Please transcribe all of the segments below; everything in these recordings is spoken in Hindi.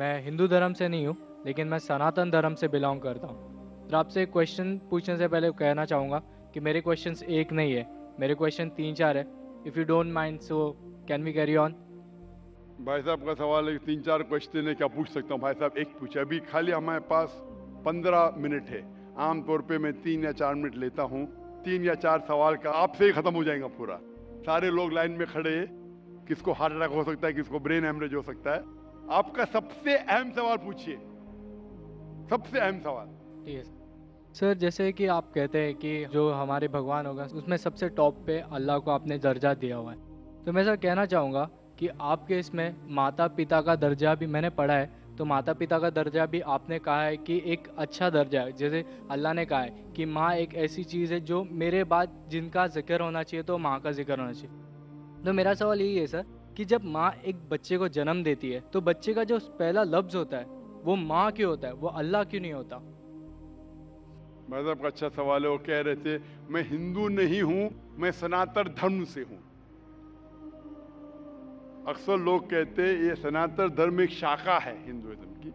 मैं हिंदू धर्म से नहीं हूँ, लेकिन मैं सनातन धर्म से बिलोंग करता हूँ। तो आपसे एक क्वेश्चन पूछने से पहले कहना चाहूँगा कि मेरे क्वेश्चंस एक नहीं है, मेरे क्वेश्चन 3-4 है। If you don't mind so can we carry on? भाई साहब का सवाल है कि 3-4 क्वेश्चन है, क्या पूछ सकता हूँ? भाई साहब एक पूछे, अभी खाली हमारे पास 15 मिनट है। आमतौर पे मैं 3 या 4 मिनट लेता हूँ। 3 या 4 सवाल का आपसे ही खत्म हो जाएगा पूरा। सारे लोग लाइन में खड़े हैं, किसको हार्ट अटैक हो सकता है, किसको ब्रेन हेमरेज हो सकता है। आपका सबसे अहम सवाल पूछिए, सबसे अहम सवाल। ठीक है सर। जैसे कि आप कहते हैं कि जो हमारे भगवान होगा उसमें सबसे टॉप पे अल्लाह को आपने दर्जा दिया हुआ है। तो मैं सर कहना चाहूँगा कि आपके इसमें माता पिता का दर्जा भी मैंने पढ़ा है, तो माता पिता का दर्जा भी आपने कहा है कि एक अच्छा दर्जा है। जैसे अल्लाह ने कहा है कि माँ एक ऐसी चीज़ है जो मेरे बाद जिनका जिक्र होना चाहिए तो माँ का जिक्र होना चाहिए। तो मेरा सवाल यही है सर कि जब माँ एक बच्चे को जन्म देती है तो बच्चे का जो पहला लफ्ज़ होता है वो माँ क्यों होता है, वो अल्लाह क्यों नहीं होता? भाई साहब का अच्छा सवाल है। वो कह रहे थे मैं हिंदू नहीं हूँ, मैं सनातन धर्म से हूँ। अक्सर लोग कहते हैं ये सनातन धर्म एक शाखा है हिंदुइज्म की।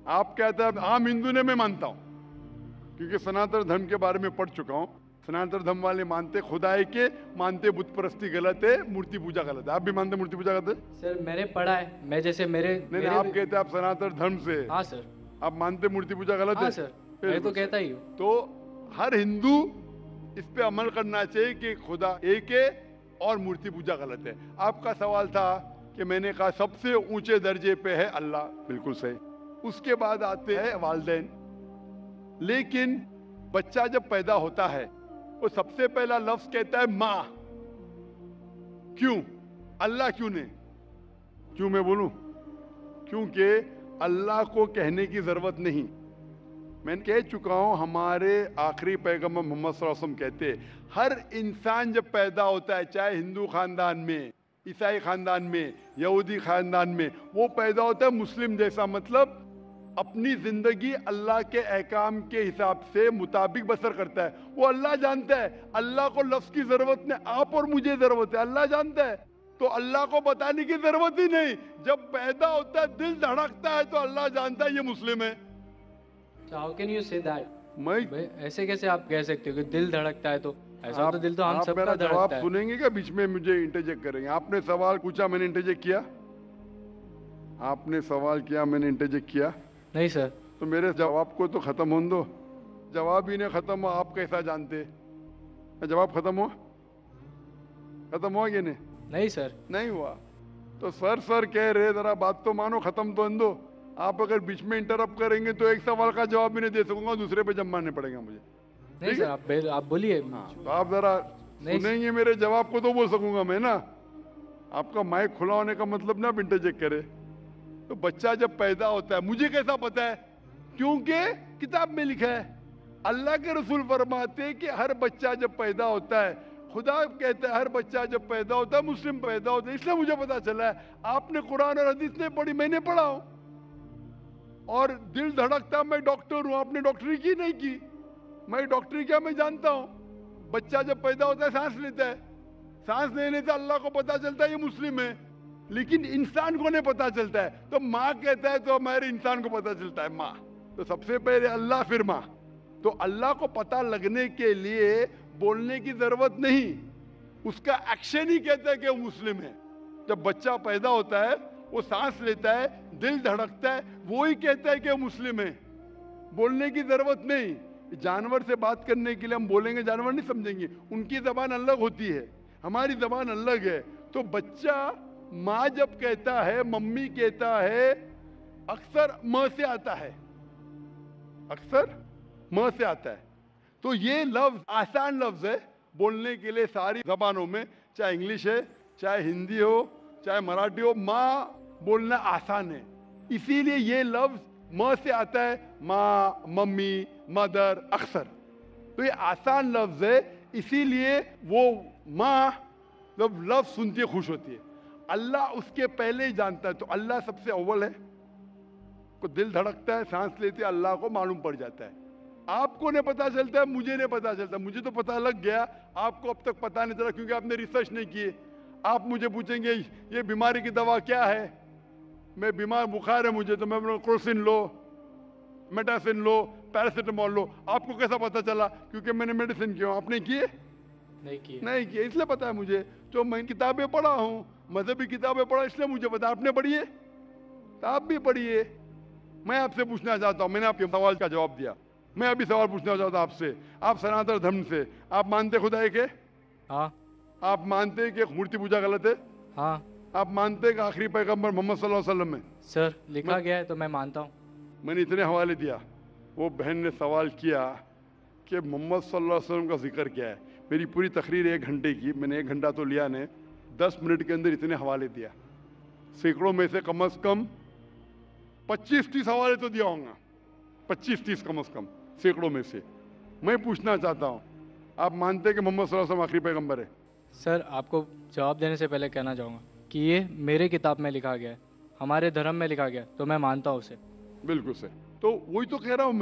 आप कहते हैं आम हिंदू ने, मैं मानता हूं क्योंकि सनातन धर्म के बारे में पढ़ चुका हूं। सनातन धर्म वाले मानते खुदा है के, मानते बुत परस्ती गलत है, मूर्ति पूजा गलत है। आप भी मानते मूर्ति पूजा गलत है? सर मैंने पढ़ा है, मैं जैसे मेरे नहीं नहीं, मेरे आप कहते हैं आप सनातन धर्म से, हाँ सर। आप मानते मूर्ति पूजा गलत है? हाँ सर, मैं तो कहता ही हूँ। तो हर हिंदू इस पे अमल करना चाहिए कि खुदा एक है और मूर्ति पूजा गलत है। आपका सवाल था कि मैंने कहा सबसे ऊंचे दर्जे पे है अल्लाह, बिल्कुल सही। उसके बाद आते हैं वालिदैन। लेकिन बच्चा जब पैदा होता है वो सबसे पहला लफ्ज कहता है माँ। क्यों? अल्लाह क्यों नहीं? क्यों मैं बोलूं? क्योंकि अल्लाह को कहने की जरूरत नहीं। मैं कह चुका हूं, हमारे आखिरी पैगंबर मोहम्मद सल्लल्लाहु अलैहि वसल्लम कहते हैं हर इंसान जब पैदा होता है, चाहे हिंदू खानदान में, ईसाई खानदान में, यहूदी खानदान में, वो पैदा होता है मुस्लिम जैसा। मतलब अपनी जिंदगी अल्लाह के अहकाम के हिसाब से मुताबिक बसर करता है। वो अल्लाह जानता है, अल्लाह को लफ्ज की जरूरत नहीं, आप और मुझे जरूरत है, अल्लाह जानता है। तो अल्लाह को बताने की जरूरत ही नहीं। जब पैदा होता है, दिल धड़कता है, तो अल्लाह जानता है ये मुस्लिम है। How can you say that? मैं ऐसे कैसे आप कह सकते हो कि दिल धड़कता है? तो ऐसा तो दिल तो हम आप सबका मेरा जवाब धड़कता है। सुनेंगे क्या? बीच में मुझे इंटरजेक्ट करेंगे? आपने सवाल पूछा, मैंने इंटरजेक्ट किया? आपने सवाल किया, मैंने इंटरजेक्ट किया? नहीं सर। तो मेरे जवाब को तो खत्म होने दो। जवाब ही नहीं खत्म हुआ, आप कैसा जानते? जवाब खत्म हुआ? खत्म हुआ कि नहीं? नहीं सर। नहीं हुआ। तो सर कह रहे, जरा बात तो मानो, खत्म तो होने दो। आप अगर बीच में इंटरप्ट करेंगे तो एक सवाल का जवाब भी नहीं दे सकूंगा, दूसरे पे जब मानने पड़ेगा मुझे। नहीं सर, आप बोलिए। हाँ, तो आप जरा सुनेंगे मेरे जवाब को तो बोल सकूंगा मैं ना। आपका माइक खुला होने का मतलब ना आप इंटरजेक्ट करे। तो बच्चा जब पैदा होता है, मुझे कैसा पता है? क्योंकि किताब में लिखा है। अल्लाह के रसूल फरमाते हैं कि हर बच्चा जब पैदा होता है, खुदा कहता है हर बच्चा जब पैदा होता है मुस्लिम पैदा होता है। इसलिए मुझे पता चला है। आपने कुरान और हदीस नहीं पढ़ी, मैंने पढ़ा हूं। और दिल धड़कता, मैं डॉक्टर हूं, आपने डॉक्टरी की नहीं की। मैं डॉक्टरी क्या, मैं जानता हूं। बच्चा जब पैदा होता है सांस लेता है, सांस लेने से अल्लाह को पता चलता है ये मुस्लिम है, लेकिन इंसान को नहीं पता चलता है। तो माँ कहता है तो हमारे इंसान को पता चलता है माँ। तो सबसे पहले अल्लाह, फिर माँ। तो अल्लाह को पता लगने के लिए बोलने की जरूरत नहीं, उसका एक्शन ही कहता है कि वो मुस्लिम है। जब बच्चा पैदा होता है, वो सांस लेता है, दिल धड़कता है, वो ही कहता है कि वो मुस्लिम है। बोलने की जरूरत नहीं। जानवर से बात करने के लिए हम बोलेंगे, जानवर नहीं समझेंगे, उनकी जबान अलग होती है, हमारी जबान अलग है। तो बच्चा माँ जब कहता है, मम्मी कहता है, अक्सर म से आता है, अक्सर म से आता है। तो ये लफ्ज आसान लफ्ज है बोलने के लिए सारी जबानों में, चाहे इंग्लिश है, चाहे हिंदी हो, चाहे मराठी हो, माँ बोलना आसान है। इसीलिए ये लफ्ज म से आता है, माँ, मम्मी, मदर, अक्सर। तो ये आसान लफ्ज है, इसीलिए वो माँ जब लफ्ज सुनती है खुश होती है। अल्लाह उसके पहले ही जानता है। तो अल्लाह सबसे अव्वल है। को दिल धड़कता है, सांस लेते है, अल्लाह को मालूम पड़ जाता है। आपको नहीं पता चलता है, मुझे नहीं पता चलता। मुझे तो पता लग गया, आपको अब तक पता नहीं चला क्योंकि आपने रिसर्च नहीं किए। आप मुझे पूछेंगे ये बीमारी की दवा क्या है, मैं बीमार, बुखार है मुझे, तो मैं बोलूँ क्रोसिन लो, मेटासिन लो, पैरासीटामोल लो। आपको कैसा पता चला? क्योंकि मैंने मेडिसिन किया। आपने किए? नहीं किए। नहीं किए, इसलिए पता है मुझे। जो मैं किताबें पढ़ा हूँ, मजहबी किताबें पढ़ा, इसलिए मुझे पता। आपने पढ़ी है तो आप भी पढ़िए। मैं आपसे पूछना चाहता हूँ, मैंने आपके सवाल का जवाब दिया, मैं अभी सवाल पूछना चाहता हूँ आपसे। आप सनातन धर्म से, आप मानते खुदा एक है? हाँ। आप मानते हैं कि मूर्ति पूजा गलत है? हाँ आप मानते हैं कि आखिरी पैगंबर मोहम्मद सल्लल्लाहु अलैहि वसल्लम है? सर, लिखा गया है तो मैं मानता हूँ। मैंने इतने हवाले दिया। वो बहन ने सवाल किया कि मोहम्मद सल्लल्लाहु अलैहि वसल्लम का जिक्र क्या है। मेरी पूरी तकरीर 1 घंटे की, मैंने 1 घंटा तो लिया ने, 10 मिनट के अंदर इतने हवाले दिया। सैकड़ों में से कम 25-30 हवाले तो दिया होगा, 25-30 कम से कम, सैकड़ों में से। मैं पूछना चाहता हूँ, आप मानते हैं कि मोहम्मद सल्लल्लाहु अलैहि वसल्लम आखिरी पैगंबर है? सर, आपको जवाब देने से पहले कहना चाहूँगा कि ये मेरे किताब में लिखा गया है, हमारे धर्म में लिखा गया है, तो मैं मानता हूँ उसे। बिल्कुल सही। तो वही तो कह रहा हूं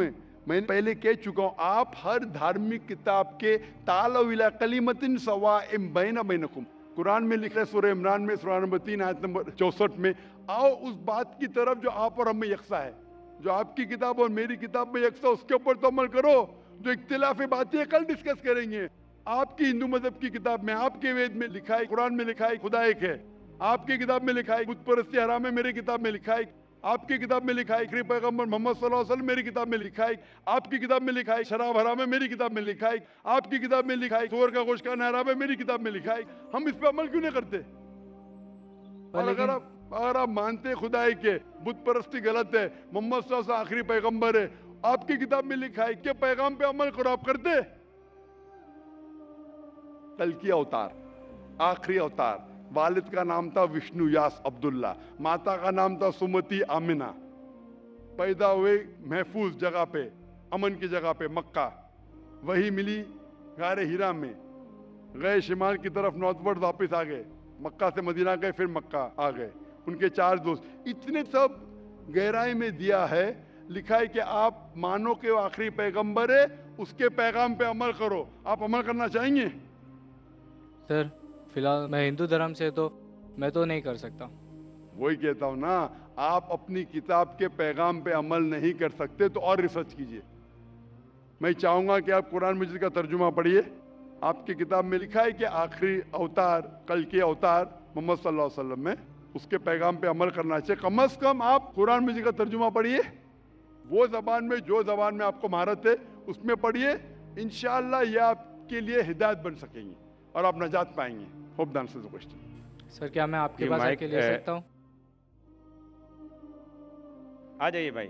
मैं पहले कह चुका हूं, आप हर धार्मिक किताब के तालव इला कलिमतिन सवाइम बैना बैनकुम, कुरान में लिखा है सूरह इमरान में सूरह नंबर 3 आयत नंबर 64 में, आओ उस बात की तरफ जो आप और हम में यकसा है। जो आपकी किताब और मेरी किताब में यकसा, उसके ऊपर तो अमल करो। जो इख्तिलाफी बातें कल डिस्कस करेंगे। आपकी हिंदू मजहब की किताब में, आपके वेद में लिखा है, कुरान में लिखा है खुदा एक है। आपकी किताब में लिखा है बुत परस्ती हराम है, मेरी किताब में लिखा है। आपकी किताब में लिखा है आखिरी पैगंबर मोहम्मद सल्लल्लाहु अलैहि वसल्लम, मेरी किताब में लिखा है। आपकी किताब में लिखा है शराब हराम है, मेरी किताब में लिखा है। आपकी किताब में लिखा है सूअर का गोश्त खाना हराम है, मेरी किताब में लिखा है। हम इस पे अमल क्यों नहीं करते? और अगर आप मानते हैं खुदा है के बुत परस्ती गलत है, मोहम्मद सल्लल्लाहु अलैहि वसल्लम आखिरी पैगंबर है, आपकी किताब में लिखा है कि पैगाम पे अमल करो, आप करते? कल की अवतार, आखिरी अवतार, वालिद का नाम था विष्णु यास अब्दुल्ला, माता का नाम था सुमति आमिना। पैदा हुए महफूज जगह पे, अमन की जगह पे, मक्का। वही मिली गारे हीरा में, गए शिमाल की तरफ नॉर्थवर्ड, वापस आ गए, मक्का से मदीना गए, फिर मक्का आ गए। उनके 4 दोस्त। इतने सब गहराई में दिया है, लिखा है कि आप मानो कि वो आखिरी पैगंबर है, उसके पैगाम पे अमल करो। आप अमल करना चाहेंगे? सर, फिलहाल मैं हिंदू धर्म से, तो मैं तो नहीं कर सकता। वही कहता हूं ना, आप अपनी किताब के पैगाम पे अमल नहीं कर सकते तो और रिसर्च कीजिए। मैं चाहूंगा कि आप कुरान मजीद का तर्जुमा पढ़िए। आपकी किताब में लिखा है कि आखिरी अवतार, कल के अवतार मोहम्मद सल्लल्लाहु अलैहि वसल्लम में, उसके पैगाम पे अमल करना चाहिए। कम से कम आप कुरान मजीद का तर्जुमा पढ़िए, वो जबान में, जो जबान में आपको महारत है उसमें पढ़िए। इंशाअल्लाह ये आपके लिए हिदायत बन सकेंगी और आप नजात पाएंगे। Hope the answers the question. Sir, क्या मैं आपके ये पास माइक आके ले सकता हूँ? आ जाइए भाई।